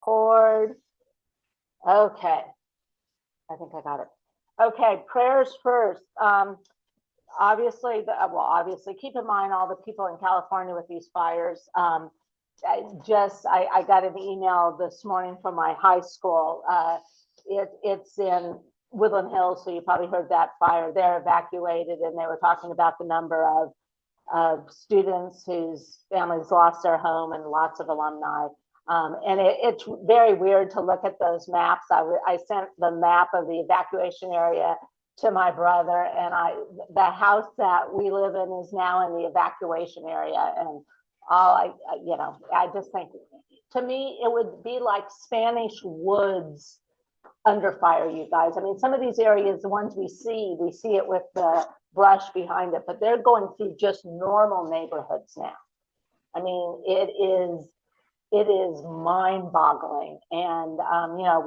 record. Okay, I think I got it. Okay, prayers first. Obviously, obviously, keep in mind all the people in California with these fires. I got an email this morning from my high school. It's in Woodland Hills, so you probably heard that fire. They're evacuated, and they were talking about the number of students whose families lost their home and lots of alumni. And it's very weird to look at those maps. I sent the map of the evacuation area to my brother, and the house that we live in is now in the evacuation area. And I just think, to me, it would be like Spanish woods under fire, you guys. I mean, some of these areas, the ones we see it with the brush behind it, but they're going through just normal neighborhoods now. I mean, it is mind-boggling. And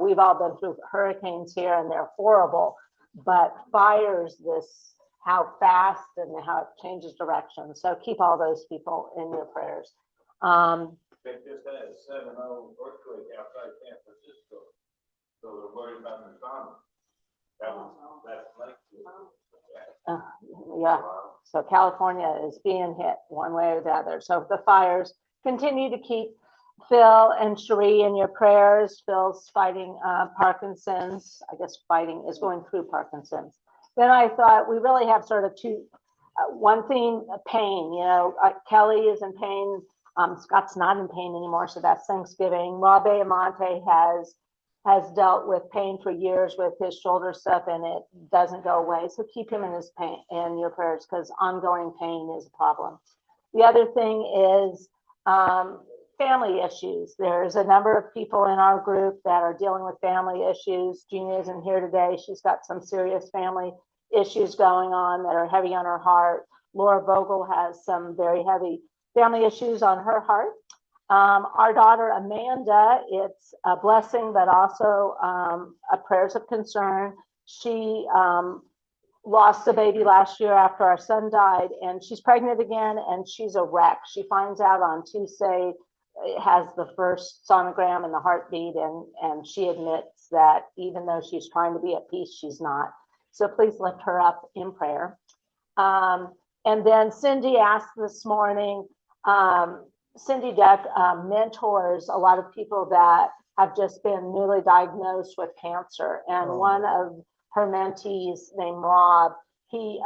we've all been through hurricanes here, and they're horrible. But fires, how fast and how it changes direction. So keep all those people in your prayers. They just had a 7.0 earthquake outside San Francisco, so they're worried about the tsunami. That's like. Yeah. So California is being hit one way or the other. So the fires, continue to keep Phil and Cherie in your prayers. Phil's fighting Parkinson's. I guess fighting is going through Parkinson's. Then I thought we really have sort of one theme, pain. Kelly is in pain. Scott's not in pain anymore, so that's Thanksgiving. Rob Amonte has dealt with pain for years with his shoulder stuff, and it doesn't go away. So keep him in his pain in your prayers, because ongoing pain is a problem. The other thing is family issues. There's a number of people in our group that are dealing with family issues. Gina isn't here today. She's got some serious family issues going on that are heavy on her heart. Laura Vogel has some very heavy family issues on her heart. Our daughter Amanda, it's a blessing, but also a prayers of concern. She lost a baby last year after our son died, and she's pregnant again, and she's a wreck. She finds out on Tuesday, it has the first sonogram and the heartbeat, and she admits that even though she's trying to be at peace, she's not. So please lift her up in prayer. And then Cindy asked this morning, Cindy Deck mentors a lot of people that have just been newly diagnosed with cancer. And one of her mentees named Rob, he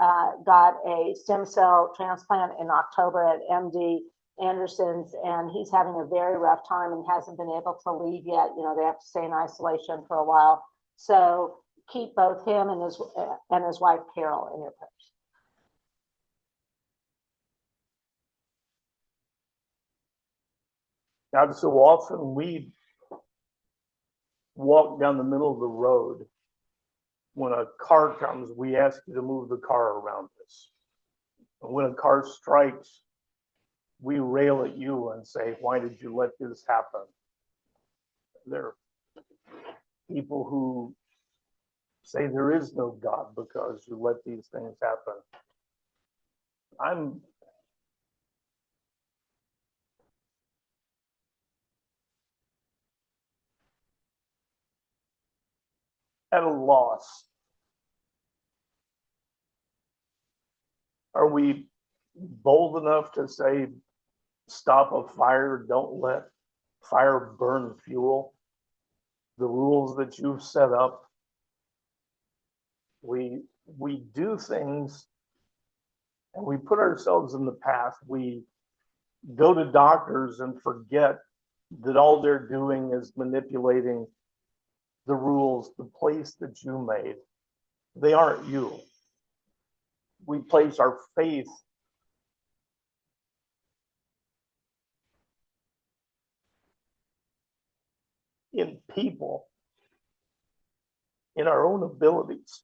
got a stem cell transplant in October at MD Anderson's, and he's having a very rough time and hasn't been able to leave yet. They have to stay in isolation for a while. So keep both him and his wife Carol in your prayers. Now, so often we walk down the middle of the road. When a car comes, we ask you to move the car around us. And when a car strikes, we rail at you and say, why did you let this happen? There are people who say there is no God because you let these things happen. I'm at a loss. Are we bold enough to say, stop a fire, don't let fire burn fuel? The rules that you've set up. We do things and we put ourselves in the path. We go to doctors and forget that all they're doing is manipulating the rules, the place that you made. They aren't you. We place our faith in people, in our own abilities.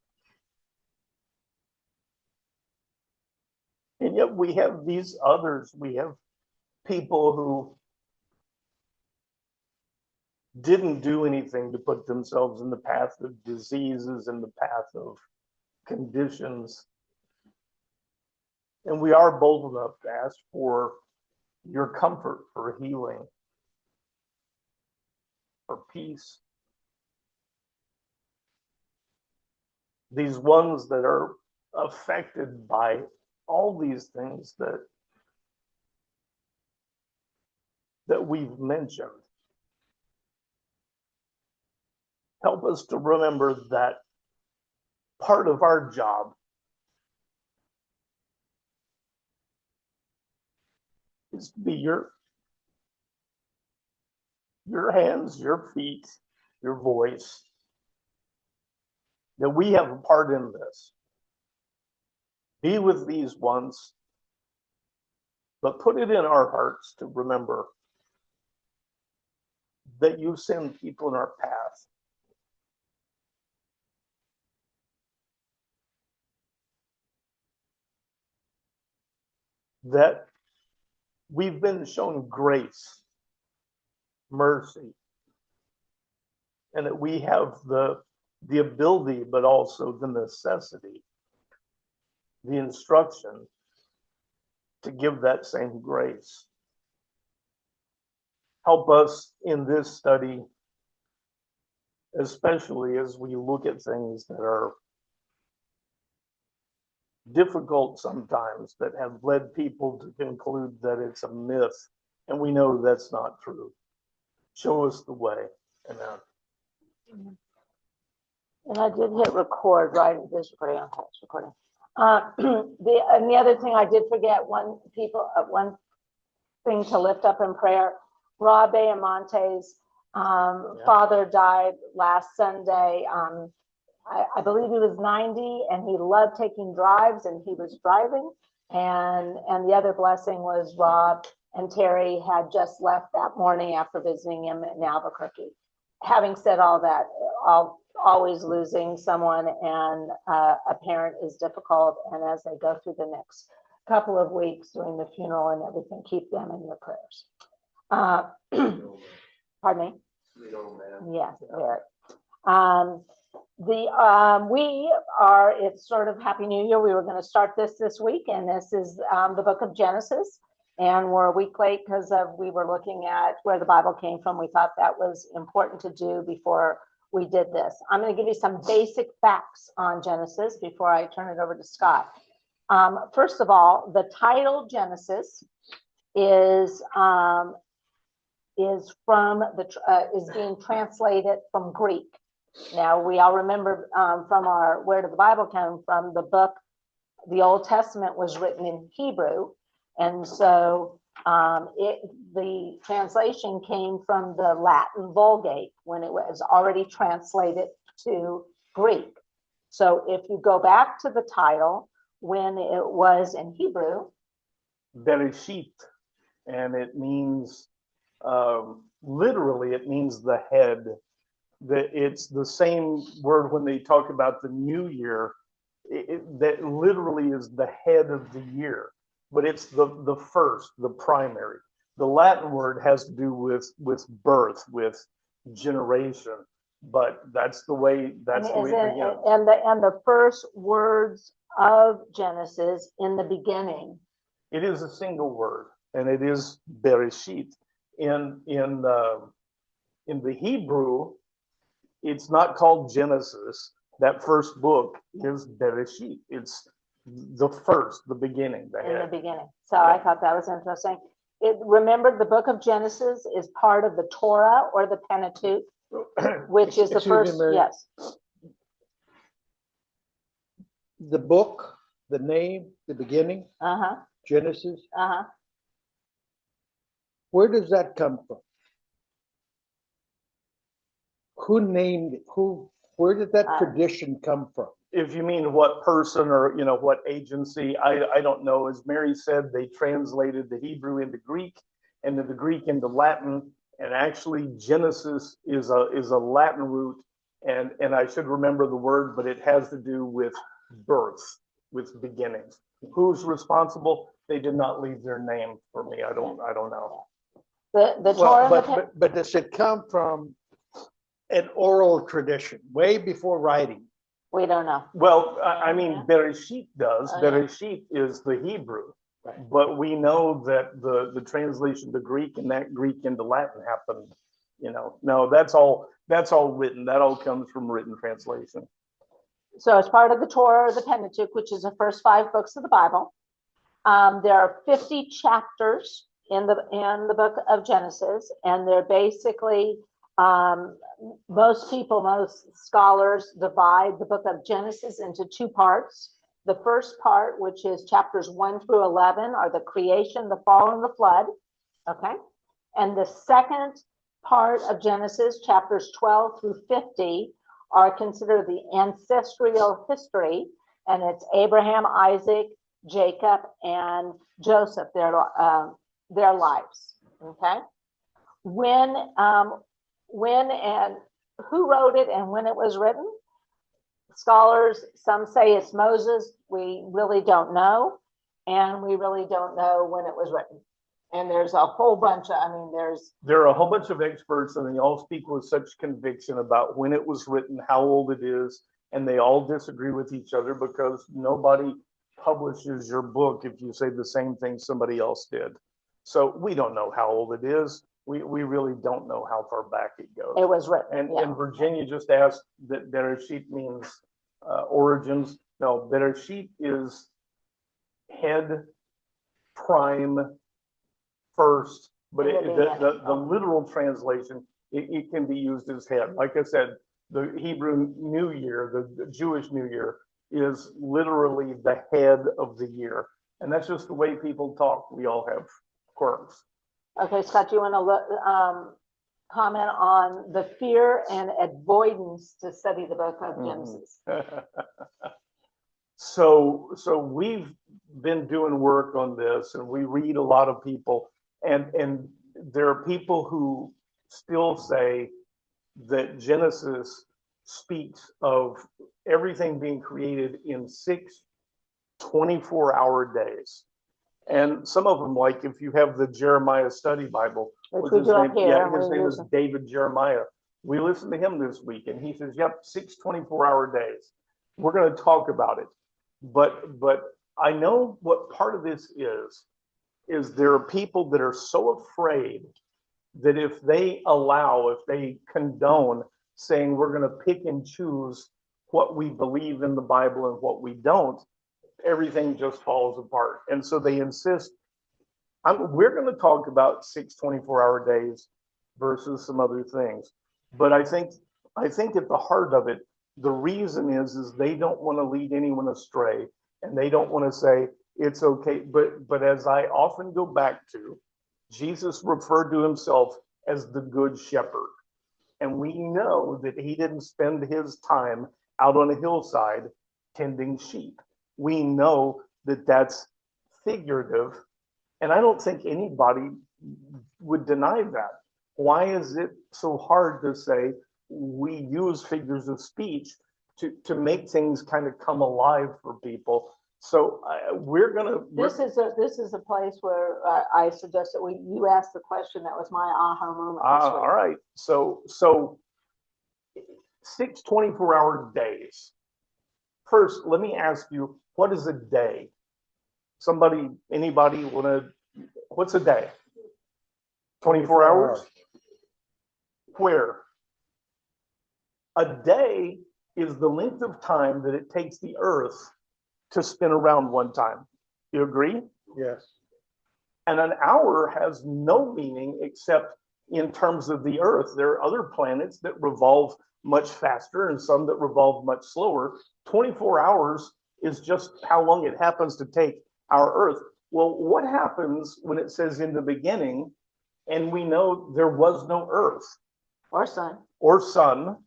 And yet we have these others. We have people who didn't do anything to put themselves in the path of diseases, in the path of conditions. And we are bold enough to ask for your comfort, for healing. for peace. These ones that are affected by all these things that we've mentioned. Help us to remember that part of our job is to be your hands, your feet, your voice, that we have a part in this. Be with these ones, but put it in our hearts to remember that you send people in our path that we've been shown grace, mercy, and that we have the ability, but also the necessity, the instruction to give that same grace. Help us in this study, especially as we look at things that are difficult sometimes, that have led people to conclude that it's a myth, and we know that's not true. Show us the way. Amen. And I did hit record, right? It is recording. Okay, it's recording. The other thing I did forget, one thing to lift up in prayer. Rob Ayamonte's father died last Sunday. I believe he was 90, and he loved taking drives, and he was driving. And the other blessing was Rob and Terry had just left that morning after visiting him in Albuquerque. Having said all that, always losing someone and a parent is difficult. And as they go through the next couple of weeks during the funeral and everything, keep them in your prayers. Pardon me? Sweet old man. Yes, very. It's sort of Happy New Year. We were going to start this week, and this is the book of Genesis. And we're a week late because we were looking at where the Bible came from. We thought that was important to do before we did this. I'm going to give you some basic facts on Genesis before I turn it over to Scott. First of all, the title Genesis is being translated from Greek. Now, we all remember from our Where Did the Bible Come From? The book, the Old Testament was written in Hebrew. And so the translation came from the Latin Vulgate when it was already translated to Greek. So if you go back to the title, when it was in Hebrew, Bereshit, and it means, literally, it means the head. It's the same word when they talk about the new year, that literally is the head of the year, but it's the first, the primary. The Latin word has to do with birth, with generation, but that's the way it begins. And the first words of Genesis in the beginning. It is a single word, and it is Bereshit. In the Hebrew, it's not called Genesis. That first book is Bereshit. It's the first, the beginning, the head. In the beginning. So I thought that was interesting. Remember, the book of Genesis is part of the Torah or the Pentateuch, which is the first. Yes. The book, the name, the beginning, Genesis. Where does that come from? Who named it? Where did that tradition come from? If you mean what person or what agency, I don't know. As Mary said, they translated the Hebrew into Greek and the Greek into Latin, and actually Genesis is a Latin root, and I should remember the word, but it has to do with birth, with beginnings. Who's responsible? They did not leave their name for me. I don't know. The Torah, but does it come from an oral tradition way before writing? We don't know. Well, I mean, Bereshit does. Bereshit is the Hebrew, but we know that the translation to Greek and that Greek into Latin happened No, that's all written. That all comes from written translation. So as part of the Torah or the Pentateuch, which is the first 5 books of the Bible, there are 50 chapters in the book of Genesis, and they're basically, most scholars divide the book of Genesis into 2 parts. The first part, which is chapters 1 through 11, are the creation, the fall, and the flood. Okay. And the second part of Genesis, chapters 12 through 50, are considered the ancestral history, and it's Abraham, Isaac, Jacob, and Joseph, their lives. Okay. When and who wrote it and when it was written? Scholars, some say it's Moses. We really don't know. And we really don't know when it was written. And there's a whole bunch of, there are a whole bunch of experts, and they all speak with such conviction about when it was written, how old it is, and they all disagree with each other because nobody publishes your book if you say the same thing somebody else did. So we don't know how old it is. We really don't know how far back it goes. It was written. And Virginia just asked that Bereshit means origins. No, Bereshit is head, prime, first, but the literal translation, it can be used as head. Like I said, the Hebrew New Year, the Jewish New Year, is literally the head of the year. And that's just the way people talk. We all have quirks. Okay, Scott, do you want to comment on the fear and avoidance to study the book of Genesis? So we've been doing work on this, and we read a lot of people, and there are people who still say that Genesis speaks of everything being created in 6 24-hour days. And some of them, like if you have the Jeremiah Study Bible, Which we do up here. his name is David Jeremiah. We listened to him this week, and he says, yep, 6 24-hour days. We're going to talk about it. But I know what part of this is there are people that are so afraid that if they condone saying we're going to pick and choose what we believe in the Bible and what we don't, everything just falls apart. And so they insist, we're going to talk about 6 24-hour days versus some other things. But I think at the heart of it, the reason is they don't want to lead anyone astray, and they don't want to say it's okay. But as I often go back to, Jesus referred to himself as the good shepherd. And we know that he didn't spend his time out on a hillside tending sheep. We know that that's figurative, and I don't think anybody would deny that. Why is it so hard to say we use figures of speech to make things kind of come alive for people? So we're gonna. This is a place where I suggest that you asked the question. That was my aha moment. All right. So 6 24-hour days. First, let me ask you, what is a day? Anybody what's a day? 24 hours? Where? A day is the length of time that it takes the earth to spin around one time. You agree? Yes. And an hour has no meaning except in terms of the earth. There are other planets that revolve much faster and some that revolve much slower. 24 hours is just how long it happens to take our earth. Well, what happens when it says in the beginning, and we know there was no earth? Or sun.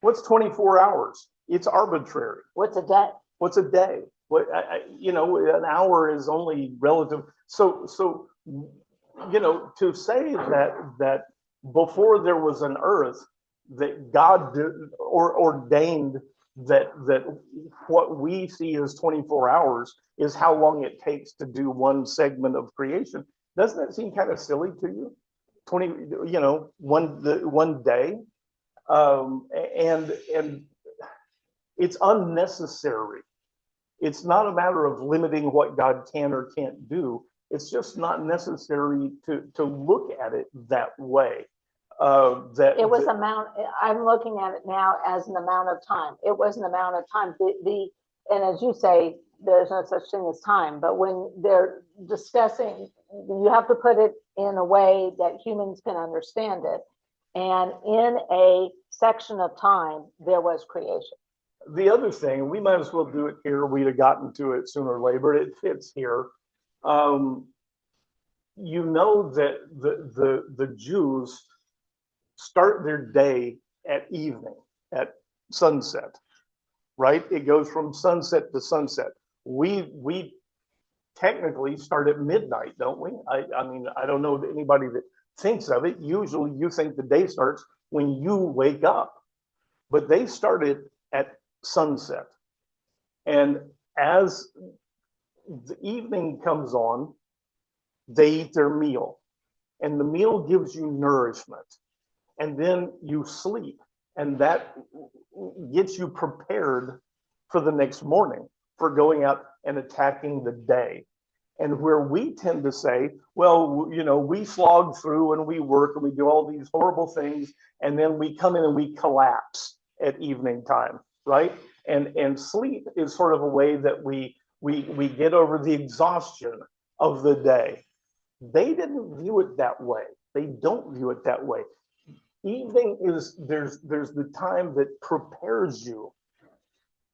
What's 24 hours? It's arbitrary. What's a day? What's a day? An hour is only relative. So to say that before there was an earth, that God did, or ordained that what we see as 24 hours is how long it takes to do one segment of creation. Doesn't that seem kind of silly to you? One day, and it's unnecessary. It's not a matter of limiting what God can or can't do. It's just not necessary to look at it that way. That. It was amount, I'm looking at it now as an amount of time. It was an amount of time. And as you say, there's no such thing as time, but when they're discussing, you have to put it in a way that humans can understand it. And in a section of time, there was creation. The other thing, we might as well do it here. We'd have gotten to it sooner or later, but it fits here. You know that the Jews start their day at evening, at sunset, right? It goes from sunset to sunset. We technically start at midnight, don't we? I mean, I don't know anybody that thinks of it. Usually you think the day starts when you wake up, but they started at sunset. And as the evening comes on, they eat their meal, and the meal gives you nourishment, and then you sleep, and that gets you prepared for the next morning, for going out and attacking the day. And where we tend to say, well, you know, we slog through and we work and we do all these horrible things, and then we come in and we collapse at evening time, right? And sleep is sort of a way that we get over the exhaustion of the day. They didn't view it that way. They don't view it that way. Evening is, there's the time that prepares you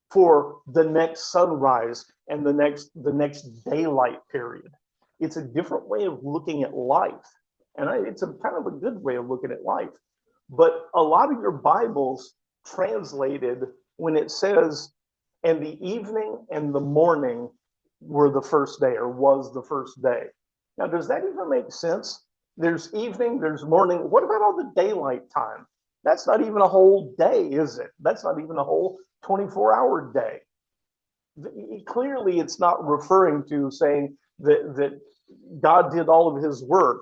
for the next sunrise and the next daylight period. It's a different way of looking at life. And it's a kind of a good way of looking at life. But a lot of your Bibles translated when it says, and the evening and the morning were the first day, or was the first day. Now, does that even make sense? There's evening, there's morning. What about all the daylight time? That's not even a whole day, is it? That's not even a whole 24-hour day. Clearly, it's not referring to saying that God did all of his work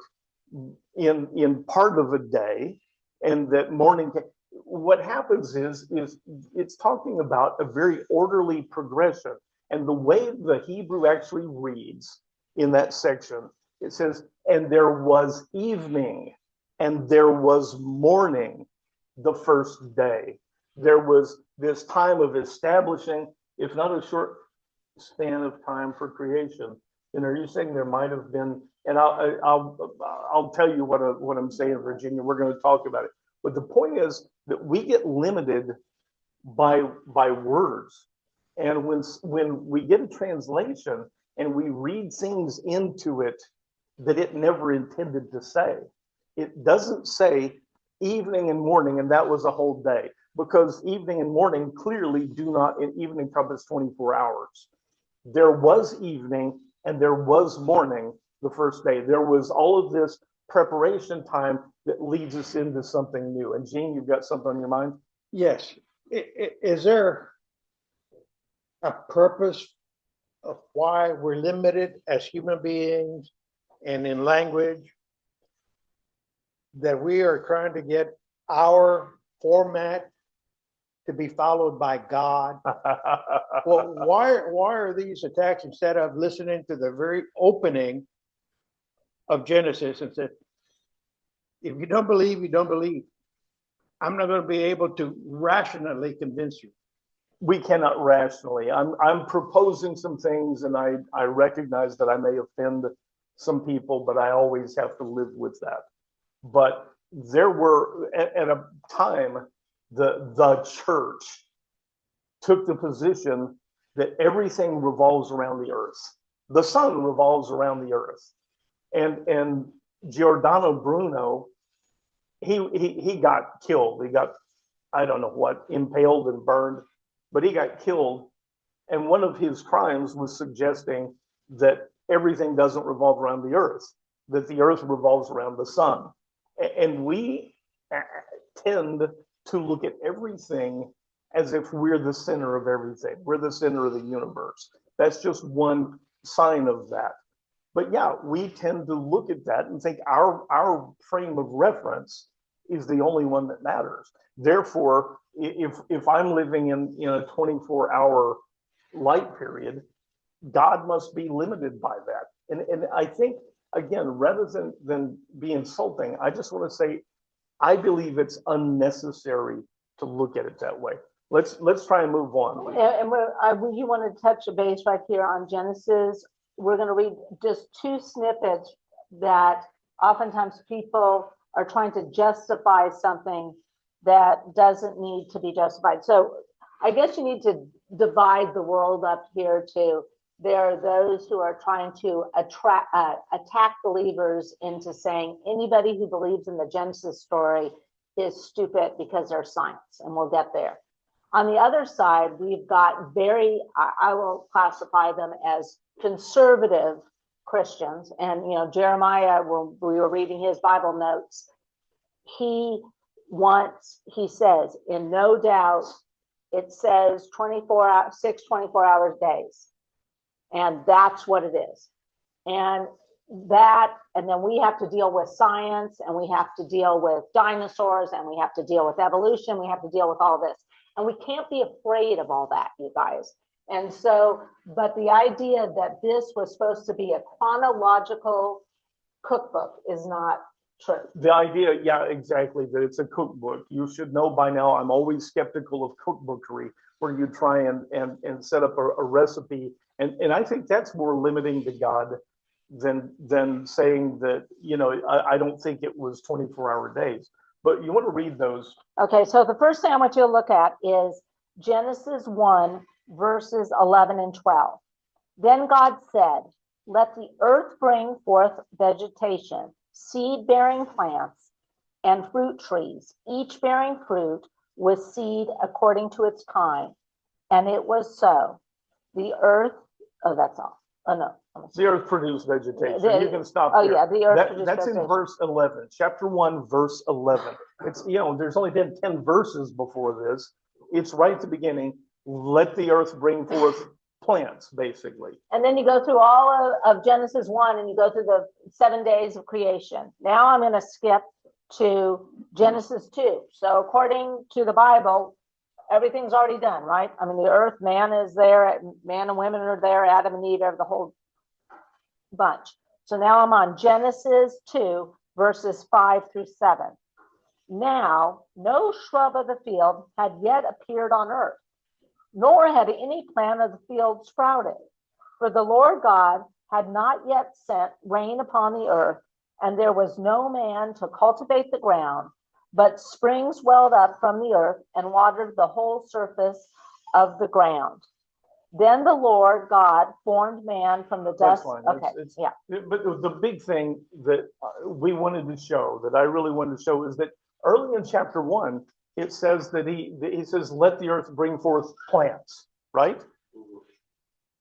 in part of a day, and that morning. What happens is it's talking about a very orderly progression. And the way the Hebrew actually reads in that section, it says, and there was evening and there was morning the first day. There was this time of establishing, if not a short span of time for creation. And are you saying there might have been, and I'll tell you what I'm saying, Virginia, we're going to talk about it. But the point is that we get limited by words. And when we get a translation and we read things into it that it never intended to say, it doesn't say evening and morning, and that was a whole day, because evening and morning clearly do not even encompass 24 hours. There was evening and there was morning the first day. There was all of this preparation time that leads us into something new. And Gene, you've got something on your mind? Yes. Is there a purpose of why we're limited as human beings and in language, that we are trying to get our format to be followed by God? Well, why are these attacks, instead of listening to the very opening of Genesis and said, if you don't believe, you don't believe. I'm not going to be able to rationally convince you. We cannot rationally. I'm proposing some things, and I recognize that I may offend some people, but I always have to live with that. But there were, at a time, the church took the position that everything revolves around the earth. The sun revolves around the earth. And Giordano Bruno, he got killed. He got, I don't know what, impaled and burned, but he got killed. And one of his crimes was suggesting that everything doesn't revolve around the earth, that the earth revolves around the sun. And we tend to look at everything as if we're the center of everything. We're the center of the universe. That's just one sign of that. But yeah, we tend to look at that and think our frame of reference is the only one that matters. Therefore, if I'm living in a 24-hour light period, God must be limited by that. And I think, again, rather than be insulting, I just want to say I believe it's unnecessary to look at it that way. Let's try and move on. And you want to touch a base right here on Genesis. We're going to read just two snippets that oftentimes people are trying to justify something that doesn't need to be justified. So I guess you need to divide the world up here too. There are those who are trying to attack believers into saying anybody who believes in the Genesis story is stupid because they're science, and we'll get there. On the other side, we've got I will classify them as conservative Christians. And, Jeremiah, when we were reading his Bible notes, he says, in no doubt, it says 24 hours days. And that's what it is. And then we have to deal with science, and we have to deal with dinosaurs, and we have to deal with evolution. We have to deal with all this. And we can't be afraid of all that, you guys. And so, but the idea that this was supposed to be a chronological cookbook is not true. The idea, yeah, exactly, that it's a cookbook. You should know by now, I'm always skeptical of cookbookery, where you try and set up a recipe. And I think that's more limiting to God than saying that, I don't think it was 24-hour days. But you want to read those. Okay, so the first thing I want you to look at is Genesis 1, verses 11 and 12. Then God said, let the earth bring forth vegetation, seed-bearing plants, and fruit trees, each bearing fruit with seed according to its kind. And it was so. The earth, that's all. Oh, no. The earth produced vegetation. You can stop there. Yeah, the earth produced that's vegetation. in verse 11, chapter 1, verse 11. It's, there's only been 10 verses before this. It's right at the beginning. Let the earth bring forth plants, basically. And then you go through all of Genesis 1, and you go through the 7 days of creation. Now I'm going to skip to Genesis 2. So according to the Bible, everything's already done, right? I mean, the earth, man is there, man and women are there, Adam and Eve, the whole bunch. So now I'm on Genesis 2, verses 5 through 7. Now, no shrub of the field had yet appeared on earth, nor had any plant of the field sprouted. For the Lord God had not yet sent rain upon the earth, and there was no man to cultivate the ground, but springs welled up from the earth and watered the whole surface of the ground. Then the Lord God formed man from the dust. Yeah. But the big thing that we wanted to show, that I really wanted to show, is that early in chapter 1, it says that he says, let the earth bring forth plants, right?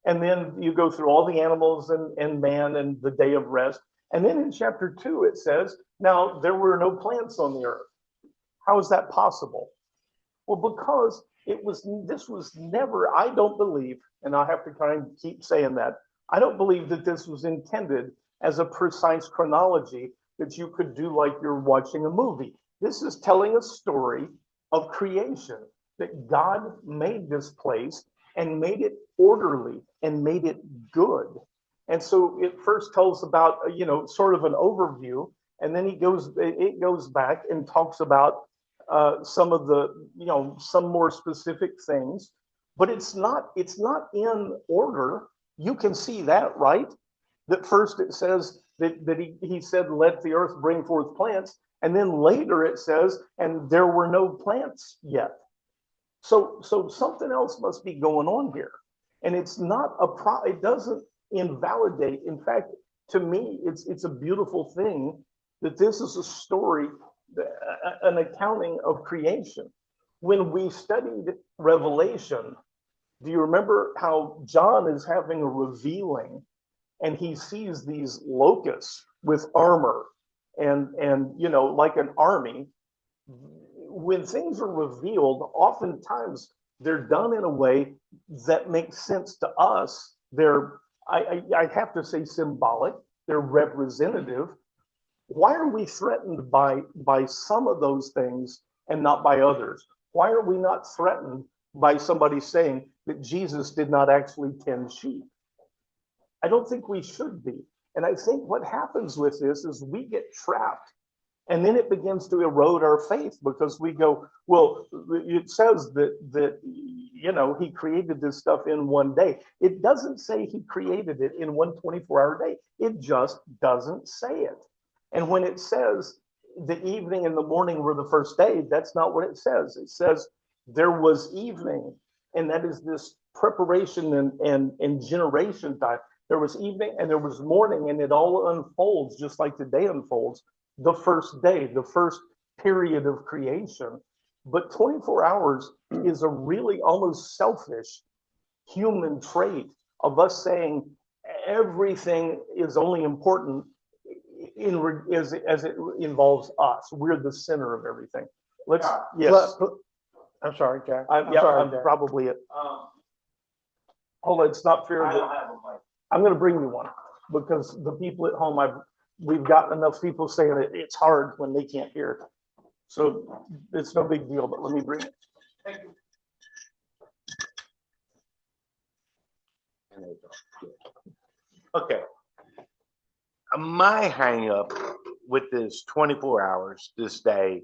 And then you go through all the animals and man and the day of rest. And then in chapter 2, it says, now there were no plants on the earth. How is that possible? Well, because this was never, I don't believe, and I have to kind of keep saying that, I don't believe that this was intended as a precise chronology that you could do like you're watching a movie. This is telling a story of creation, that God made this place and made it orderly and made it good. And so it first tells about, sort of an overview, and then it goes back and talks about some of the, some more specific things, but it's not in order. You can see that, right? That first it says that he said, let the earth bring forth plants. And then later it says, and there were no plants yet. So something else must be going on here. And it's not it doesn't invalidate. In fact, to me, it's a beautiful thing that this is a story, an accounting of creation. When we studied Revelation, do you remember how John is having a revealing and he sees these locusts with armor and like an army? When things are revealed, oftentimes they're done in a way that makes sense to us. I have to say symbolic, they're representative. Why are we threatened by some of those things and not by others? Why are we not threatened by somebody saying that Jesus did not actually tend sheep? I don't think we should be. And I think what happens with this is we get trapped And then it begins to erode our faith because we go, well, it says that he created this stuff in one day. It doesn't say he created it in one 24-hour day. It just doesn't say it. And when it says the evening and the morning were the first day, that's not what it says. It says there was evening, and that is this preparation and generation time. There was evening and there was morning, and it all unfolds just like the day unfolds. The first day, the first period of creation. But 24 hours is a really almost selfish human trait of us saying everything is only important as it involves us. We're the center of everything. Yes. I'm sorry, Jack. I'm Jack. probably it. Hold on, it's not fair. I don't have a mic. I'm going to bring you one because the people at home, we've got enough people saying that it's hard when they can't hear. So it's no big deal, but let me bring it. Thank you. Okay. My hang up with this 24 hours this day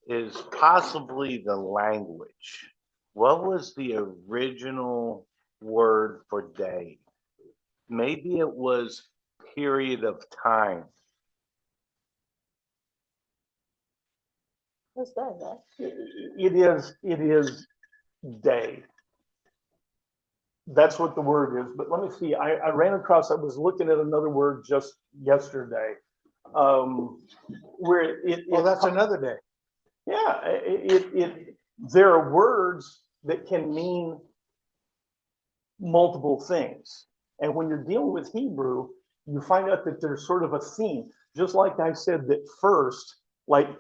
is possibly the language. What was the original word for day? Maybe it was period of time. What's that, right? It is day. That's what the word is. But let me see. I ran across, I was looking at another word just yesterday. Where Well, that's another day. Yeah, there are words that can mean multiple things. And when you're dealing with Hebrew, you find out that there's sort of a theme. Just like I said that first, like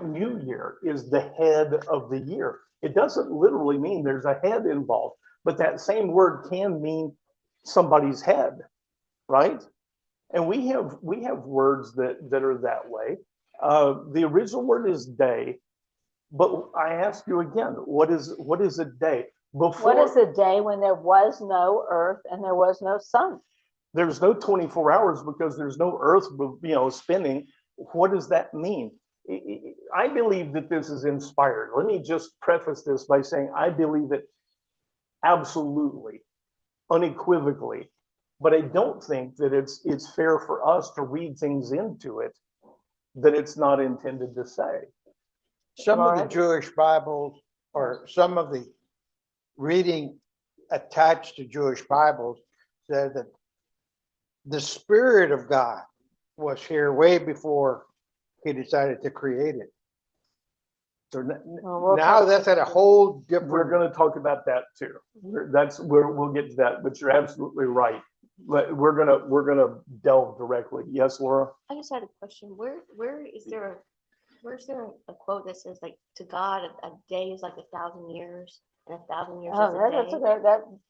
New Year is the head of the year. It doesn't literally mean there's a head involved, but that same word can mean somebody's head, right? And we have words that are that way. The original word is day, but I ask you again, what is a day? What is a day when there was no earth and there was no sun? There's no 24 hours because there's no earth, spinning. What does that mean? I believe that this is inspired. Let me just preface this by saying I believe it absolutely, unequivocally, but I don't think that it's fair for us to read things into it that it's not intended to say. Some of the Right. Jewish Bibles or some of the reading attached to Jewish Bibles said that the Spirit of God was here way before he decided to create it. So now that's at a whole different. We're going to talk about that too. That's where we'll get to that, but you're absolutely right. We're gonna delve directly. Yes, Laura? I just had a question. Where's there a quote that says like to God a day is like 1,000 years and 1,000 years Oh, is a that's day?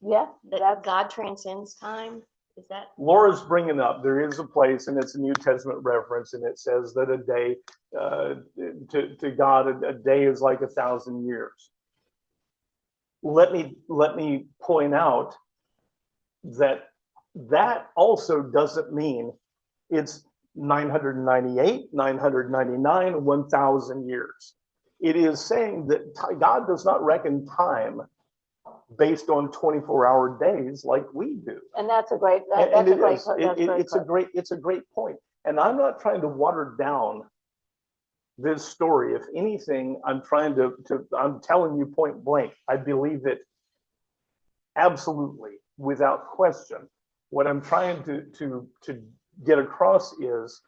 that That God transcends time? Is that? Laura's bringing up, there is a place, and it's a New Testament reference, and it says that a day, to God, a day is like 1,000 years. Let me point out that also doesn't mean it's 998, 999, 1,000 years. It is saying that God does not reckon time based on 24-hour days like we do. And that's a great, It's a great point. And I'm not trying to water down this story. If anything, I'm telling you point blank, I believe it absolutely, without question. What I'm trying to get across is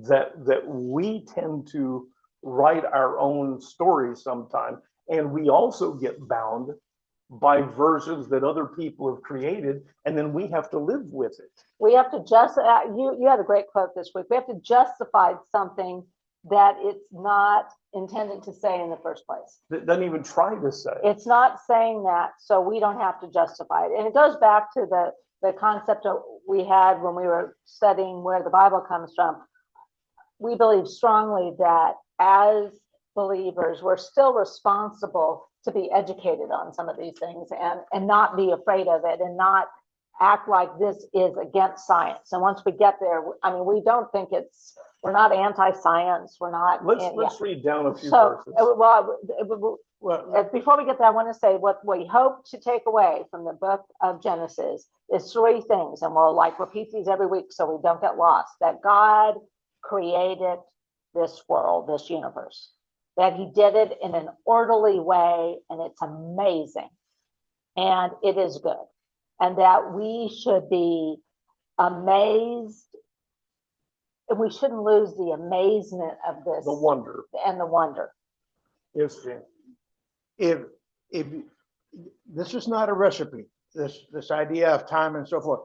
that we tend to write our own stories sometimes, and we also get bound by versions that other people have created, and then we have to live with it. we have to you had a great quote this week. We have to justify something that it's not intended to say in the first place. That doesn't even try to say. It's not saying that, so we don't have to justify it. And it goes back to the concept of we had when we were studying where the Bible comes from. We believe strongly that as believers, we're still responsible to be educated on some of these things and not be afraid of it and not act like this is against science. And once we get there, I mean, we don't think we're not anti-science. We're not. Let's read down a few So, verses. Well, before we get there, I want to say what we hope to take away from the book of Genesis is three things, and we'll like repeat these every week so we don't get lost. That God created this world, this universe, that he did it in an orderly way, and it's amazing, and it is good, and that we should be amazed, and we shouldn't lose the amazement of this The wonder. and the wonder. Yes, Jane. if this is not a recipe, this idea of time and so forth,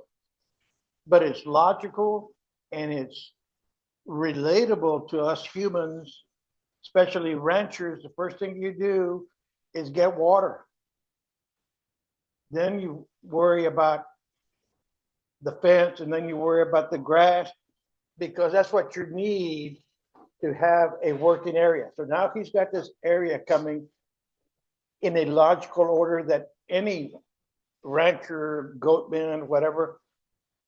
but it's logical and it's relatable to us humans, especially ranchers. The first thing you do is get water. Then you worry about the fence, and then you worry about the grass, because that's what you need to have a working area. So now he's got this area coming in a logical order that any rancher, goatman, whatever,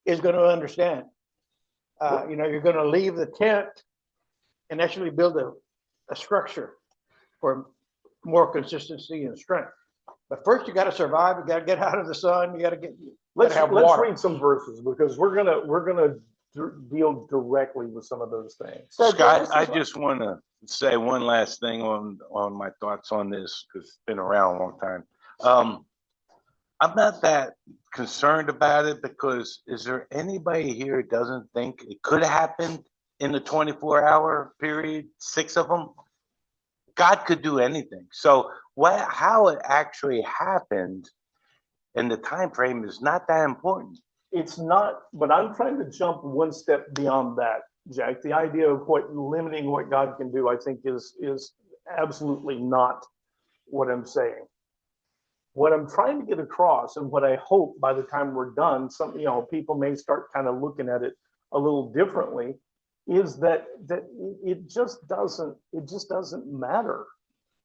is going to understand. You're going to leave the tent and actually build a structure for more consistency and strength. But first, you got to survive. You got to get out of the sun. You got to get. Let's have water. read some verses, because we're gonna deal directly with some of those things. So Scott, Genesis I one- just want to say one last thing on my thoughts on this, because it's been around a long time. I'm not that concerned about it, because is there anybody here who doesn't think it could happen in the 24-hour period, 6 of them? God could do anything. So how it actually happened and the time frame is not that important. It's not, but I'm trying to jump one step beyond that, Jack. The idea of limiting what God can do, I think is absolutely not what I'm saying. What I'm trying to get across, and what I hope by the time we're done, people may start kind of looking at it a little differently, is that it just doesn't matter.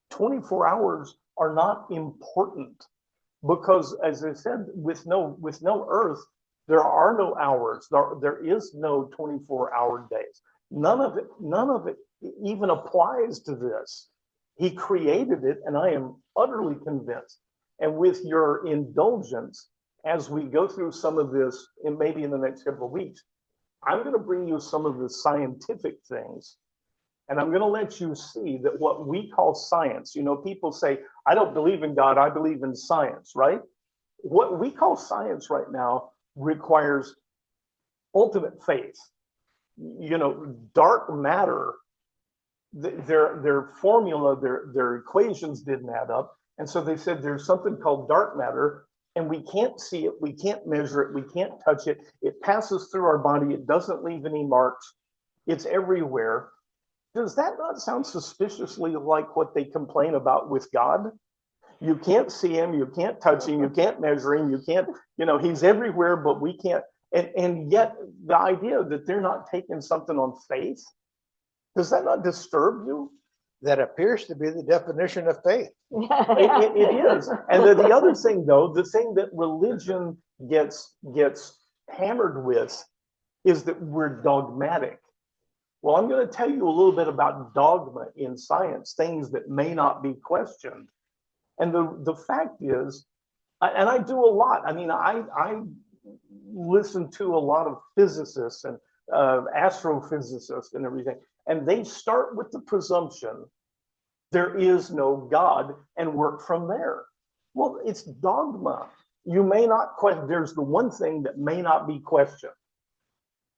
24 hours are not important, because, as I said, with no earth, there are no hours. There is no 24-hour days. None of it even applies to this. He created it, and I am utterly convinced. And with your indulgence, as we go through some of this, and maybe in the next couple of weeks, I'm going to bring you some of the scientific things, and I'm going to let you see that what we call science, people say, I don't believe in God, I believe in science, right? What we call science right now requires ultimate faith. Dark matter, their formula, their equations didn't add up. And so they said there's something called dark matter, and we can't see it, we can't measure it, we can't touch it. It passes through our body, it doesn't leave any marks, it's everywhere. Does that not sound suspiciously like what they complain about with God? You can't see him, you can't touch him, you can't measure him, you can't, he's everywhere, but we can't. And yet the idea that they're not taking something on faith, does that not disturb you? That appears to be the definition of faith. It is. And the other thing, though, the thing that religion gets hammered with is that we're dogmatic. Well, I'm going to tell you a little bit about dogma in science, things that may not be questioned. And the fact is, and I do a lot. I mean, I listen to a lot of physicists and astrophysicists and everything, and they start with the presumption there is no God and work from there. Well, it's dogma. You may not question, there's the one thing that may not be questioned.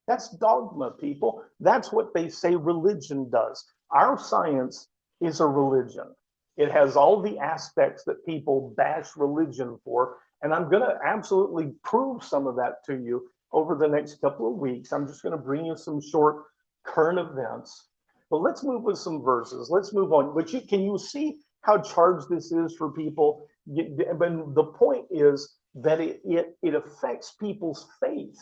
That's dogma, people. That's what they say religion does. Our science is a religion. It has all the aspects that people bash religion for, and I'm going to absolutely prove some of that to you over the next couple of weeks. I'm just going to bring you some short current events. But let's move with some verses. Let's move on. But can you see how charged this is for people? But the point is that it affects people's faith,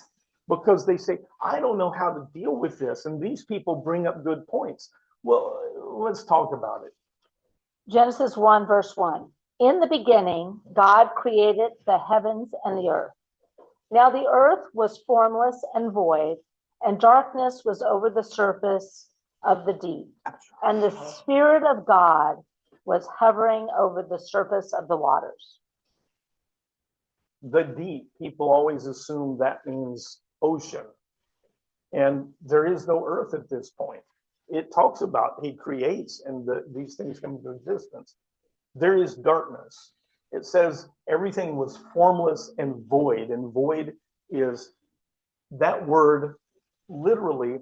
because they say, I don't know how to deal with this. And these people bring up good points. Well, let's talk about it. Genesis 1, verse 1. In the beginning, God created the heavens and the earth. Now the earth was formless and void, and darkness was over the surface of the deep. And the Spirit of God was hovering over the surface of the waters. The deep, people always assume that means ocean. And there is no earth at this point. It talks about he creates and these things come into existence. There is darkness. It says everything was formless and void is that word literally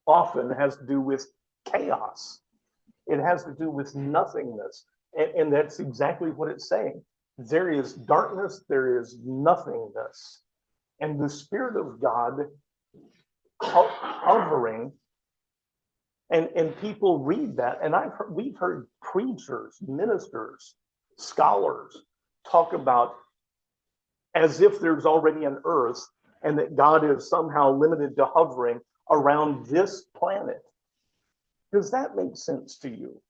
often has to do with chaos. It has to do with nothingness. And that's exactly what it's saying. There is darkness, there is nothingness. And the Spirit of God hovering, and people read that, and we've heard preachers, ministers, scholars talk about as if there's already an earth and that God is somehow limited to hovering around this planet. Does that make sense to you?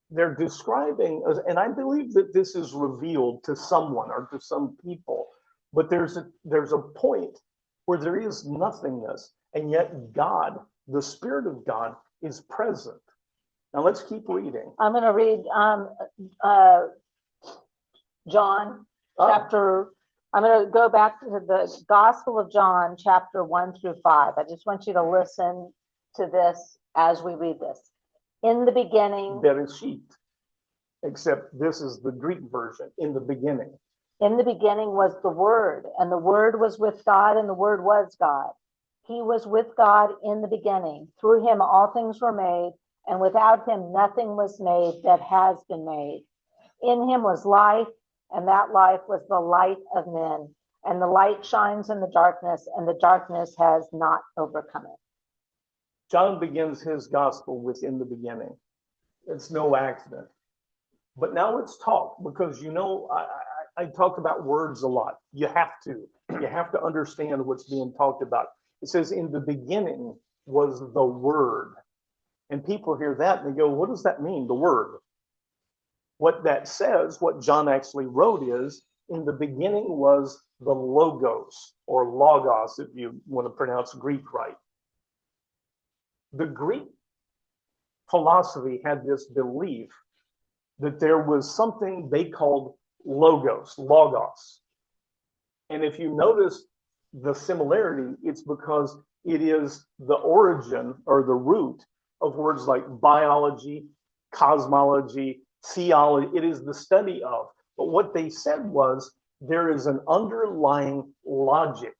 They're describing, and I believe that this is revealed to someone or to some people, but there's a point where there is nothingness, and yet God, the Spirit of God, is present. Now let's keep reading. I'm going to read John chapter. I'm going to go back to the Gospel of John, chapter 1 through 5. I just want you to listen to this as we read this. In the beginning. Bereshit, except this is the Greek version. In the beginning. In the beginning was the Word, and the Word was with God, and the Word was God. He was with God in the beginning. Through him all things were made, and without him nothing was made that has been made. In him was life, and that life was the light of men. And the light shines in the darkness, and the darkness has not overcome it. John begins his gospel with in the beginning. It's no accident. But now let's talk, because you know, I talk about words a lot. You have to understand what's being talked about. It says in the beginning was the Word. And people hear that and they go, what does that mean, the Word? What that says, what John actually wrote is, in the beginning was the Logos, or Logos, if you want to pronounce Greek right. The Greek philosophy had this belief that there was something they called logos. And if you notice the similarity, it's because it is the origin or the root of words like biology, cosmology, theology. It is the study of. But what they said was there is an underlying logic,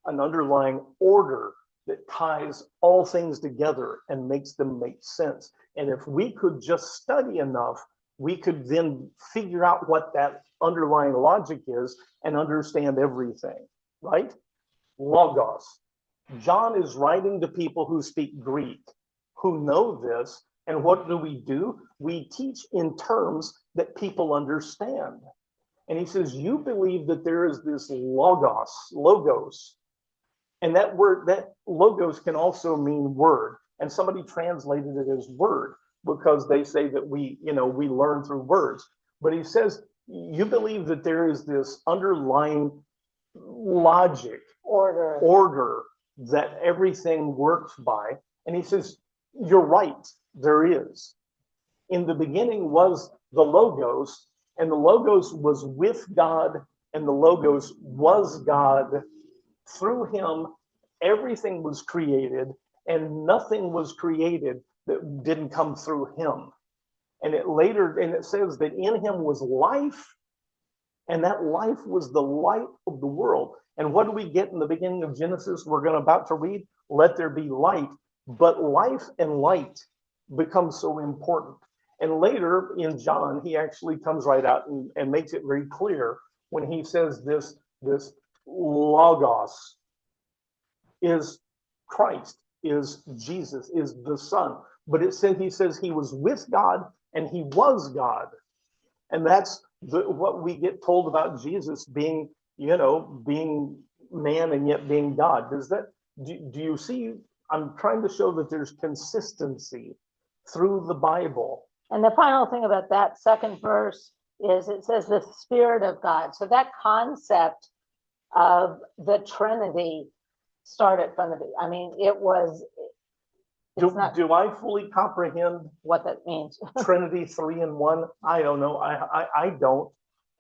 an underlying order that ties all things together and makes them make sense. And if we could just study enough, we could then figure out what that underlying logic is and understand everything, right? Logos. John is writing to people who speak Greek, who know this. And what do? We teach in terms that people understand. And he says, you believe that there is this logos. And that word, that logos can also mean word. And somebody translated it as word because they say that we learn through words. But he says, you believe that there is this underlying logic, order that everything works by. And he says, you're right, there is. In the beginning was the Logos, and the Logos was with God, and the Logos was God. Through him, everything was created, and nothing was created that didn't come through him. And it says that in him was life, and that life was the light of the world. And what do we get in the beginning of Genesis? We're about to read, let there be light. But life and light become so important. And later in John, he actually comes right out and makes it very clear when he says this Logos is Christ, is Jesus, is the Son. But he says he was with God and he was God. And that's what we get told about Jesus being man and yet being God. Do you see? I'm trying to show that there's consistency through the Bible. And the final thing about that second verse, is it says the Spirit of God. So that concept of the Trinity started from I mean, it was, it's not Do I fully comprehend what that means. Trinity 3 in 1? I don't know. I don't.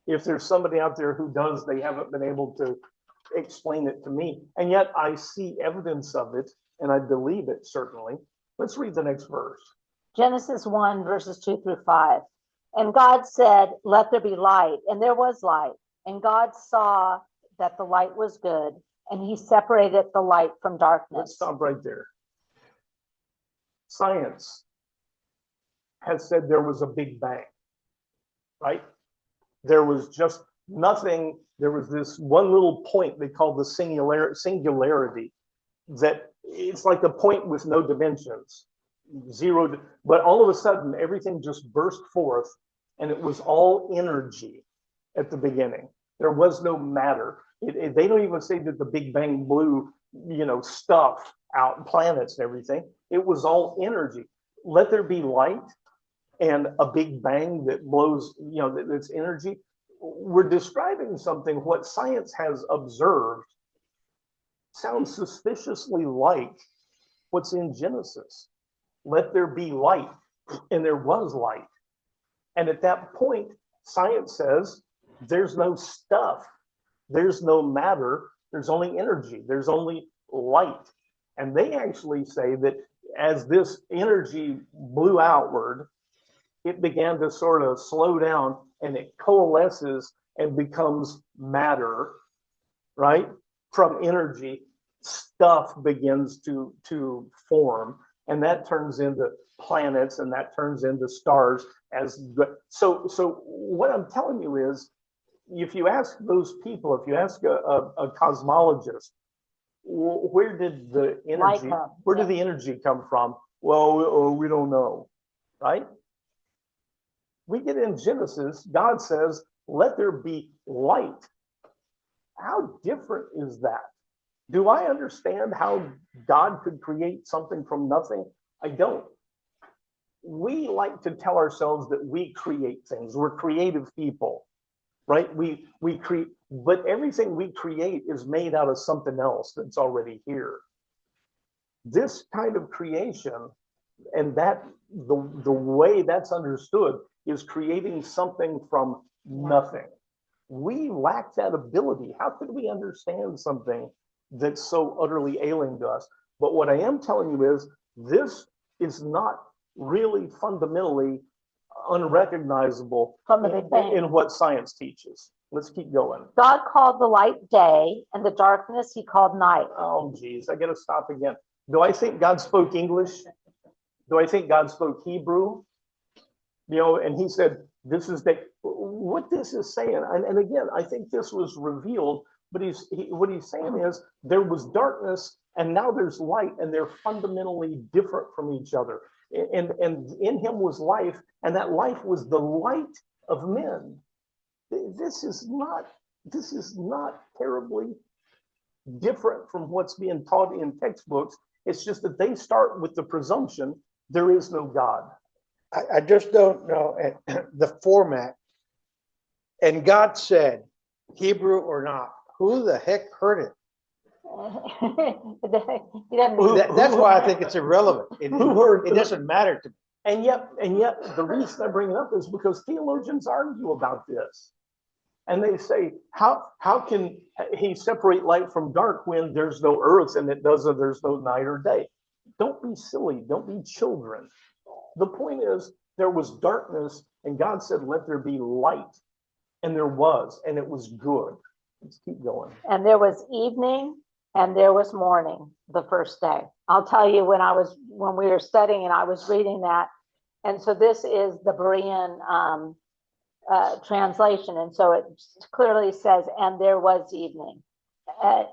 If there's somebody out there who does, they haven't been able to explain it to me. And yet I see evidence of it and I believe it certainly. Let's read the next verse. Genesis 1, verses 2 through 5. And God said, let there be light, and there was light. And God saw that the light was good, and he separated the light from Let's darkness. stop right there. Science has said there was a big bang, right? There was just nothing. There was this one little point they call the singularity, that it's like a point with no dimensions, zero. But all of a sudden, everything just burst forth, and it was all energy at the beginning. There was no matter. They don't even say that the Big Bang blew, stuff out, planets and everything. It was all energy. Let there be light and a big bang that blows, that's energy. We're describing something, what science has observed sounds suspiciously like what's in Genesis. Let there be light, and there was light. And at that point, science says there's no stuff, there's no matter, there's only energy, there's only light. And they actually say that as this energy blew outward, it began to sort of slow down and it coalesces and becomes matter, right? From energy, stuff begins to form, and that turns into planets, and that turns into stars. So what I'm telling you is, if you ask those people, if you ask a cosmologist, where did the energy, where did the energy come from? Well, we don't know, right? We get in Genesis, God says, let there be light. How different is that? Do I understand how God could create something from nothing? I don't. We like to tell ourselves that we create things. We're creative people, right? We create, but everything we create is made out of something else that's already here. This kind of creation, and that the way that's understood, is creating something from nothing. We lack that ability. How could we understand something that's so utterly alien to us? But what I am telling you is, this is not really fundamentally unrecognizable From the Big Bang. in what science teaches. Let's keep going. God called the light day, and the darkness he called night. Oh, geez, I got to stop again. Do I think God spoke English? Do I think God spoke Hebrew? And he said, this is what this is saying. And again, I think this was revealed, but what he's saying is there was darkness and now there's light, and they're fundamentally different from each other. And in him was life, and that life was the light of men. This is not terribly different from what's being taught in textbooks. It's just that they start with the presumption there is no God. I just don't know the format. And God said, Hebrew or not, who the heck heard it? He doesn't. That's why I think it's irrelevant. Who heard? It doesn't matter to me. And yet the reason I bring it up is because theologians argue about this. And they say, how can he separate light from dark when there's no earth and there's no night or day? Don't be silly. Don't be children. The point is, there was darkness, and God said, let there be light. And there was, and it was good. Let's keep going. And there was evening and there was morning the first day. I'll tell you, when we were studying and I was reading that, and so this is the Berean translation, and so it clearly says, and there was evening,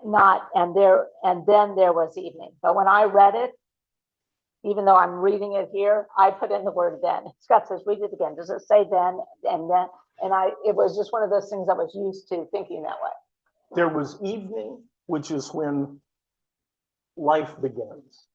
not and then there was evening. But when I read it, even though I'm reading it here, I put in the word then. Scott says, read it again. Does it say then and then? And it was just one of those things I was used to thinking that way. There was evening, which is when life begins.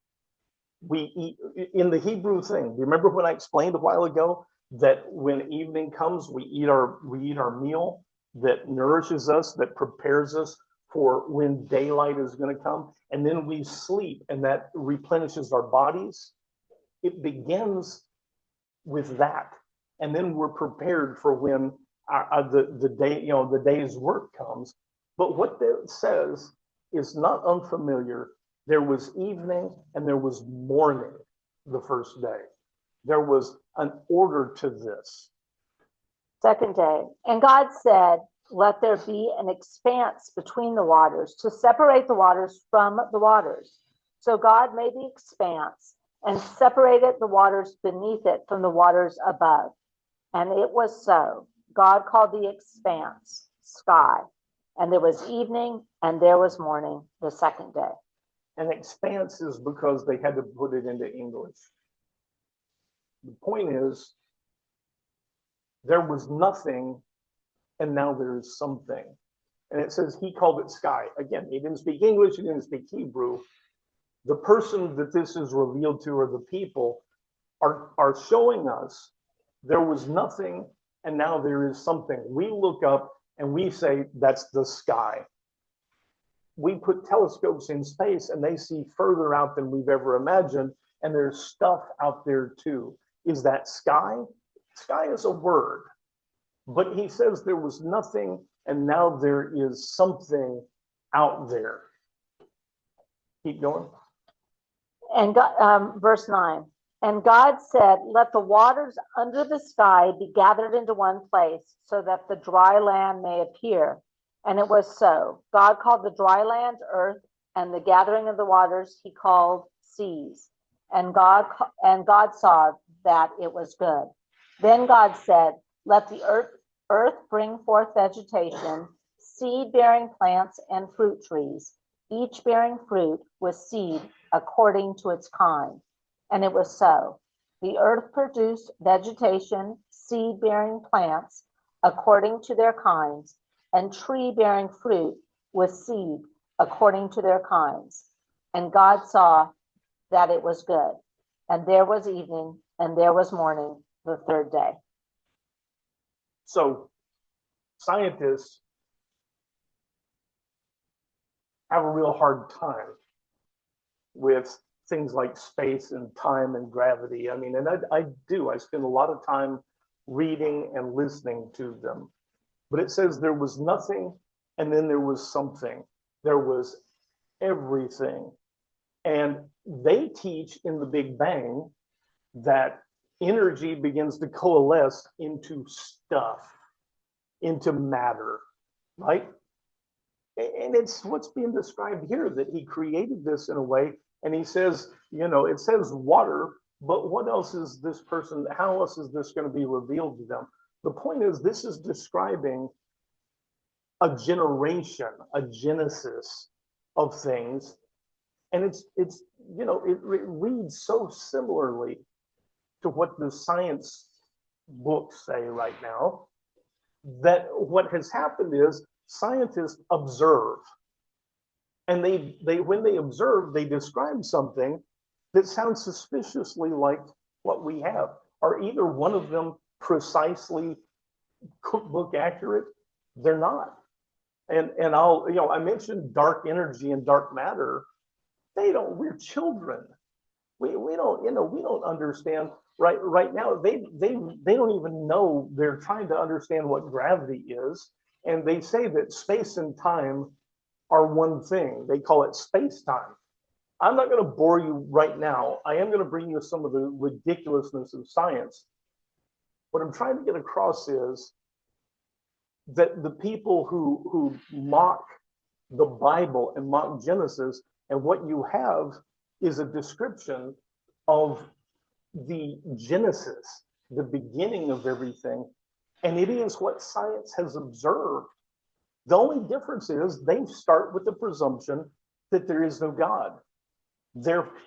In the Hebrew thing, remember when I explained a while ago that when evening comes, we eat our meal that nourishes us, that prepares us for when daylight is going to come, and then we sleep, and that replenishes our bodies. It begins with that, and then we're prepared for when the day, the day's work comes. But what it says is not unfamiliar. There was evening and there was morning the first day. There was an order to this. Second day, and God said, let there be an expanse between the waters to separate the waters from the waters. So God made the expanse and separated the waters beneath it from the waters above. And it was so. God called the expanse sky. And there was evening and there was morning the second day. And expanse is because they had to put it into English. The point is, there was nothing, and now there is something. And it says he called it sky. Again, he didn't speak English, he didn't speak Hebrew. The person that this is revealed to, or the people, are showing us there was nothing, and now there is something. We look up and we say, that's the sky. We put telescopes in space and they see further out than we've ever imagined, and there's stuff out there too. Is that sky? Sky is a word, but he says there was nothing and now there is something out there. Keep going. And God, verse 9, and God said, let the waters under the sky be gathered into one place so that the dry land may appear. And it was so. God called the dry land earth, and the gathering of the waters he called seas. And God saw that it was good. Then God said, let the earth bring forth vegetation, seed-bearing plants and fruit trees, each bearing fruit with seed according to its kind. And it was so. The earth produced vegetation, seed-bearing plants according to their kinds, and tree-bearing fruit with seed according to their kinds. And God saw that it was good. And there was evening, and there was morning the third day. So scientists have a real hard time with things like space and time and gravity. I mean, and I do. I spend a lot of time reading and listening to them. But it says there was nothing, and then there was something. There was everything. And they teach in the Big Bang that energy begins to coalesce into stuff, into matter, right? And it's what's being described here, that he created this in a way. And he says, it says water, but what else is this person, how else is this going to be revealed to them? The point is, this is describing a generation, a genesis of things. And it reads so similarly to what the science books say right now, that what has happened is scientists observe. And they when they observe, they describe something that sounds suspiciously like what we have. Are either one of them precisely cookbook accurate? They're not. And I mentioned dark energy and dark matter. We're children. We don't understand right now. They don't even know. They're trying to understand what gravity is, and they say that space and time are one thing. They call it space time. I'm not going to bore you right now. I am going to bring you some of the ridiculousness of science. What I'm trying to get across is that the people who mock the Bible and mock Genesis, and what you have is a description of the Genesis, the beginning of everything, and it is what science has observed. The only difference is they start with the presumption that there is no God.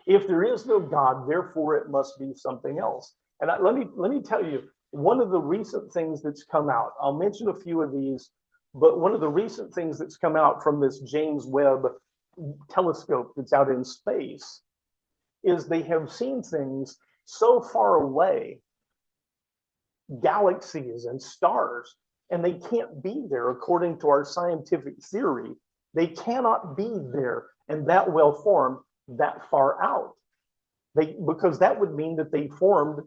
If there is no God, therefore it must be something else. And let me tell you, one of the recent things that's come out, I'll mention a few of these, but one of the recent things that's come out from this James Webb telescope that's out in space is they have seen things so far away galaxies and stars, and they can't be there according to our scientific theory. They cannot be there and that well formed that far out. Because that would mean that they formed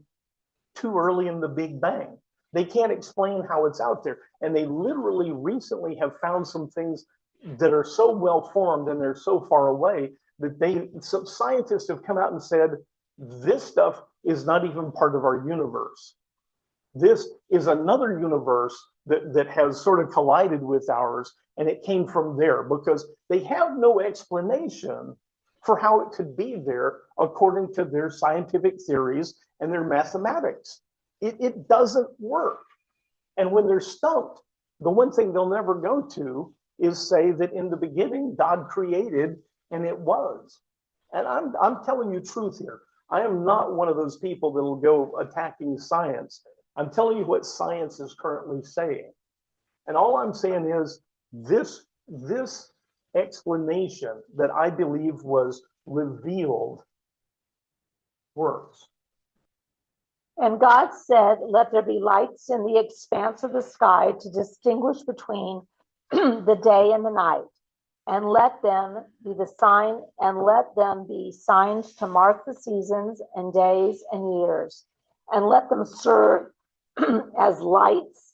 too early in the Big Bang. They can't explain how it's out there. And they literally recently have found some things that are so well formed and they're so far away that some scientists have come out and said, this stuff is not even part of our universe. This is another universe that has sort of collided with ours, and it came from there because they have no explanation for how it could be there according to their scientific theories and their mathematics. It doesn't work. And when they're stumped, the one thing they'll never go to is say that in the beginning, God created and it was. And I'm telling you truth here. I am not one of those people that'll go attacking science. I'm telling you what science is currently saying. And all I'm saying is this explanation that I believe was revealed works. And God said, let there be lights in the expanse of the sky to distinguish between the day and the night. And let them be the sign, and let them be signs to mark the seasons and days and years. And let them serve as lights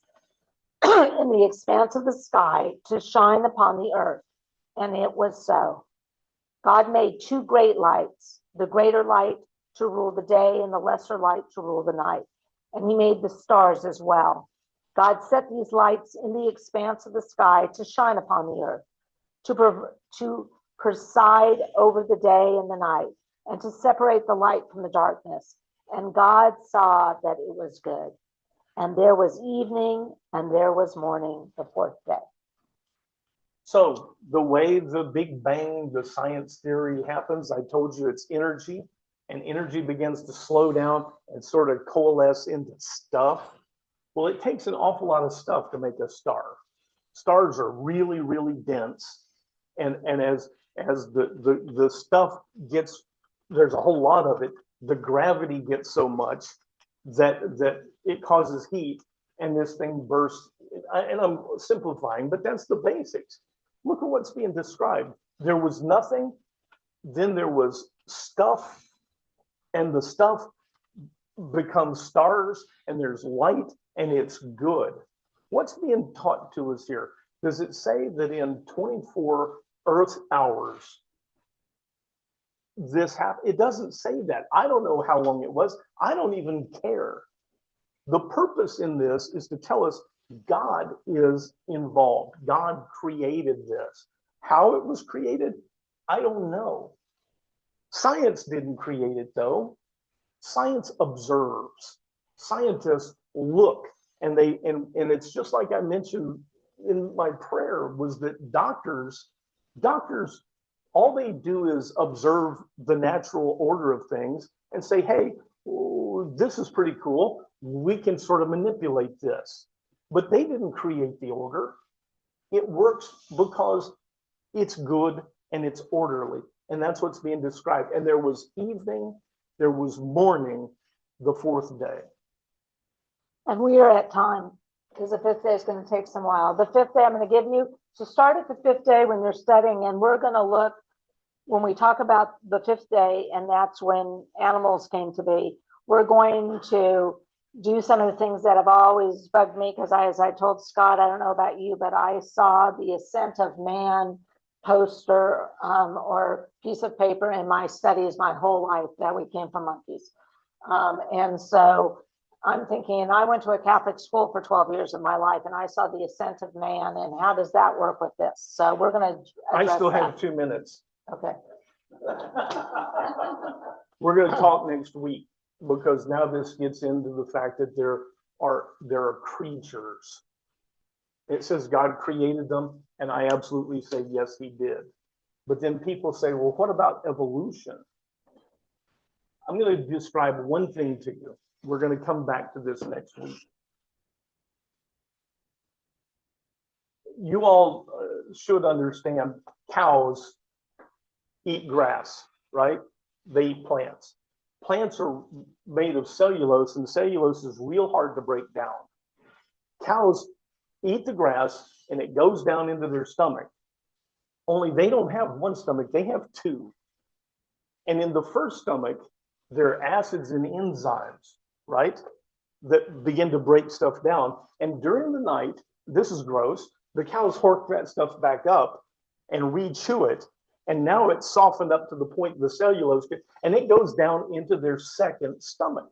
in the expanse of the sky to shine upon the earth. And it was so. God made two great lights, the greater light to rule the day and the lesser light to rule the night. And he made the stars as well. God set these lights in the expanse of the sky to shine upon the earth, to preside over the day and the night, and to separate the light from the darkness. And God saw that it was good. And there was evening and there was morning, the fourth day. So the way the Big Bang, the science theory happens, I told you it's energy, and energy begins to slow down and sort of coalesce into stuff. Well, it takes an awful lot of stuff to make a star. Stars are really, really dense. And as the stuff gets, there's a whole lot of it, the gravity gets so much that it causes heat, and this thing bursts. And I'm simplifying, but that's the basics. Look at what's being described. There was nothing, then there was stuff, and the stuff becomes stars, and there's light, and it's good. What's being taught to us here? Does it say that in 24 Earth hours this happened? It doesn't say that. I don't know how long it was. I don't even care. The purpose in this is to tell us God is involved. God created this. How it was created, I don't know. Science didn't create it, though. Science observes. Scientists look, and it's just like I mentioned in my prayer, was that doctors, all they do is observe the natural order of things and say, hey, this is pretty cool. We can sort of manipulate this. But they didn't create the order. It works because it's good and it's orderly. And that's what's being described. And there was evening, there was morning, the fourth day. And we are at time, because the fifth day is going to take some while. The fifth day I'm going to give you, so start at the fifth day when you're studying, and we're going to look, when we talk about the fifth day, and that's when animals came to be, we're going to do some of the things that have always bugged me, because as I told Scott, I don't know about you, but I saw the Ascent of Man poster or piece of paper in my studies my whole life that we came from monkeys. And so I'm thinking, and I went to a Catholic school for 12 years of my life, and I saw the Ascent of Man, and how does that work with this? So we're going to I still have 2 minutes. Okay. We're going to talk next week, because now this gets into the fact that there are creatures. It says God created them, and I absolutely say yes, he did. But then people say, well, what about evolution? I'm going to describe one thing to you. We're going to come back to this next week. You all should understand cows eat grass, right? They eat plants. plants are made of cellulose, and cellulose is real hard to break down. Cows eat the grass and it goes down into their stomach. Only they don't have one stomach, they have two. And in the first stomach, there are acids and enzymes, right? That begin to break stuff down. And during the night, this is gross, the cows hork that stuff back up and re-chew it. And now it's softened up to the point the cellulose, and it goes down into their second stomach.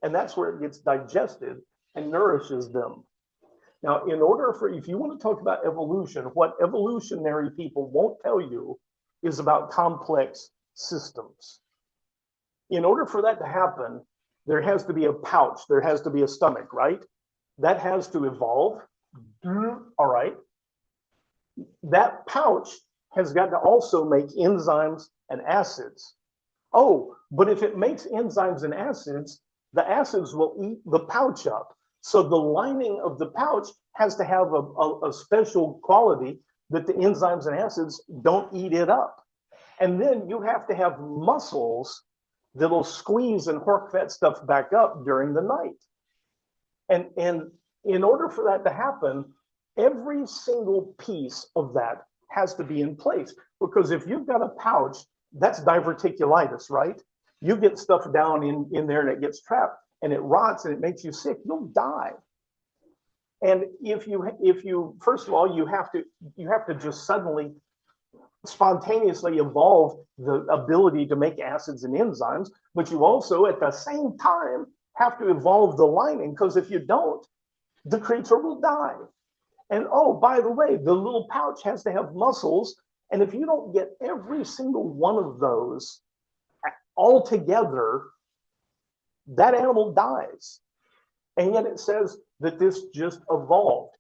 And that's where it gets digested and nourishes them. Now, in order for, if you want to talk about evolution, what evolutionary people won't tell you is about complex systems. In order for that to happen, there has to be a pouch, there has to be a stomach, right? That has to evolve. All right. That pouch has got to also make enzymes and acids. Oh, but if it makes enzymes and acids, the acids will eat the pouch up. So the lining of the pouch has to have a special quality that the enzymes and acids don't eat it up. And then you have to have muscles that'll squeeze and hork that stuff back up during the night. And in order for that to happen, every single piece of that has to be in place. Because if you've got a pouch, that's diverticulitis, right? You get stuff down in there and it gets trapped and it rots and it makes you sick, you'll die. And if you first of all, you have to just suddenly spontaneously evolve the ability to make acids and enzymes, but you also at the same time have to evolve the lining, because if you don't, the creature will die. And oh, by the way, the little pouch has to have muscles, and if you don't get every single one of those all together, that animal dies. And yet it says that this just evolved.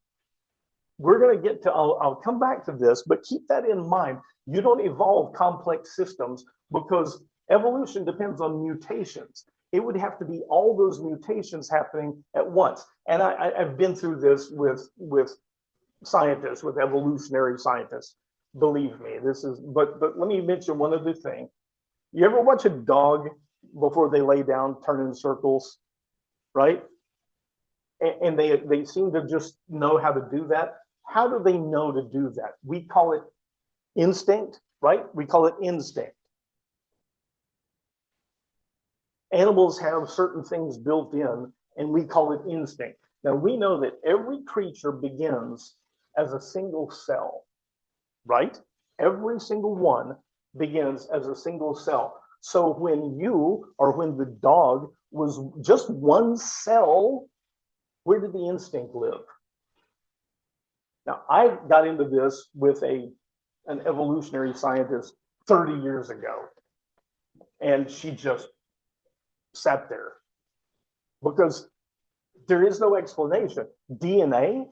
We're going to get to, I'll come back to this, but keep that in mind. You don't evolve complex systems because evolution depends on mutations. It would have to be all those mutations happening at once. And I've been through this with scientists, with evolutionary scientists. Believe me, this is, but let me mention one other thing. You ever watch a dog before they lay down turn in circles, right? And they seem to just know how to do that. How do they know to do that? We call it instinct, right? We call it instinct. Animals have certain things built in, and we call it instinct. Now, we know that every creature begins as a single cell, right? Every single one begins as a single cell. So when you, or when the dog was just one cell, where did the instinct live? Now, I got into this with an evolutionary scientist 30 years ago, and she just sat there because there is no explanation. DNA,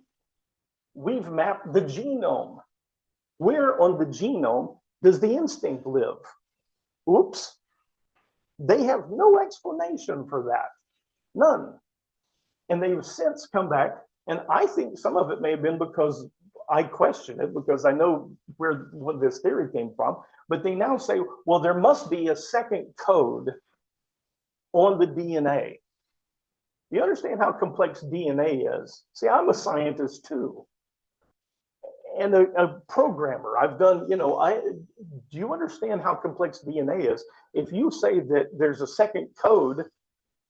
we've mapped the genome. Where on the genome does the instinct live? Oops. They have no explanation for that. None. And they've since come back, and I think some of it may have been because I question it, because I know where this theory came from, but they now say, well, there must be a second code on the DNA. You understand how complex DNA is? See, I'm a scientist too, and a programmer. I've done, do you understand how complex DNA is? If you say that there's a second code,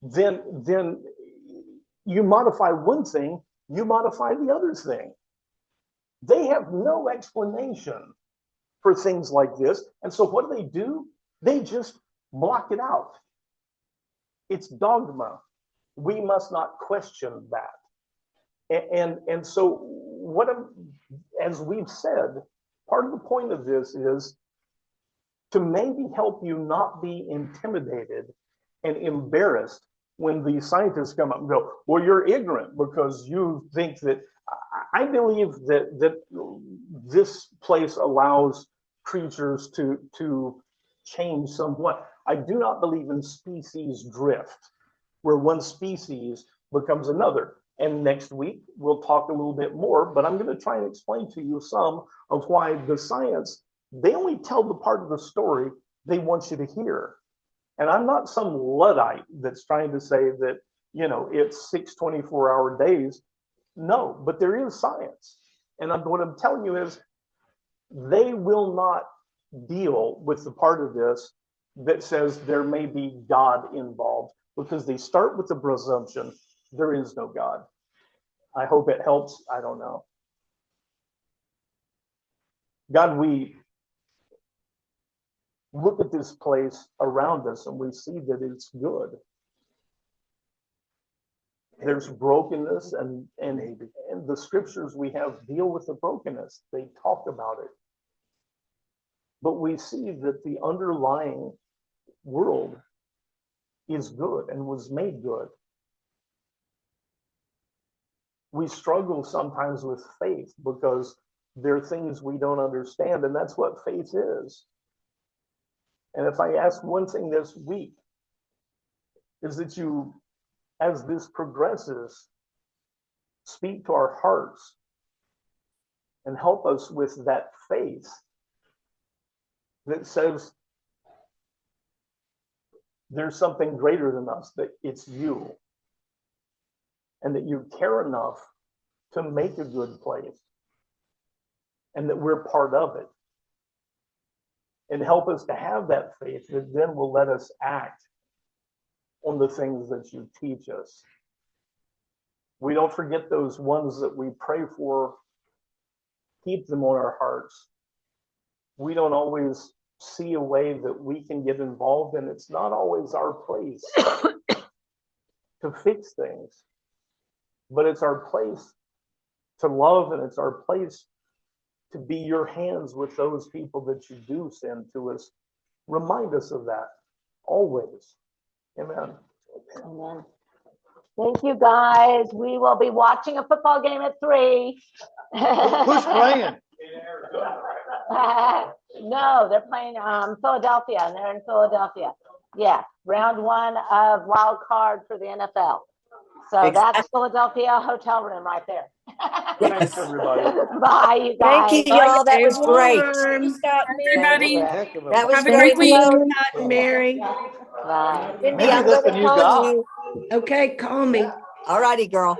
then you modify one thing, you modify the other thing. They have no explanation for things like this. And so what do? They just block it out. It's dogma. We must not question that. And so as we've said, part of the point of this is to maybe help you not be intimidated and embarrassed when the scientists come up and go, well, you're ignorant because you think that. I believe that this place allows creatures to change somewhat. I do not believe in species drift, where one species becomes another. And next week, we'll talk a little bit more, but I'm going to try and explain to you some of why the science, they only tell the part of the story they want you to hear. And I'm not some Luddite that's trying to say that, it's 6 24-hour days. No, but there is science. And what I'm telling you is they will not deal with the part of this that says there may be God involved, because they start with the presumption there is no God. I hope it helps. I don't know. God, we look at this place around us and we see that it's good. There's brokenness, and the scriptures we have deal with the brokenness. They talk about it. But we see that the underlying world is good and was made good. We struggle sometimes with faith because there are things we don't understand, and that's what faith is. And if I ask one thing this week, is that you, as this progresses, speak to our hearts and help us with that faith that says there's something greater than us, that it's you, and that you care enough to make a good place, and that we're part of it. And help us to have that faith that then will let us act on the things that you teach us. We don't forget those ones that we pray for. Keep them on our hearts. We don't always see a way that we can get involved, and it's not always our place to fix things, but it's our place to love, and it's our place to be your hands with those people that you do send to us. Remind us of that always. Amen. Amen. Thank you, guys. We will be watching a football game at 3. Who's playing? In Arizona, right? No, they're playing Philadelphia, and they're in Philadelphia. Yeah, round 1 of wild card for the NFL. So that's Philadelphia hotel room right there. Thanks, everybody. Bye, you guys. Thank you, y'all. That was great. Everybody, Heck of a- That was have a great. great week. Scott and Mary. Bye. Cindy, Maybe I'm that's the gonna new call God. you. Okay, call me. All righty, girl.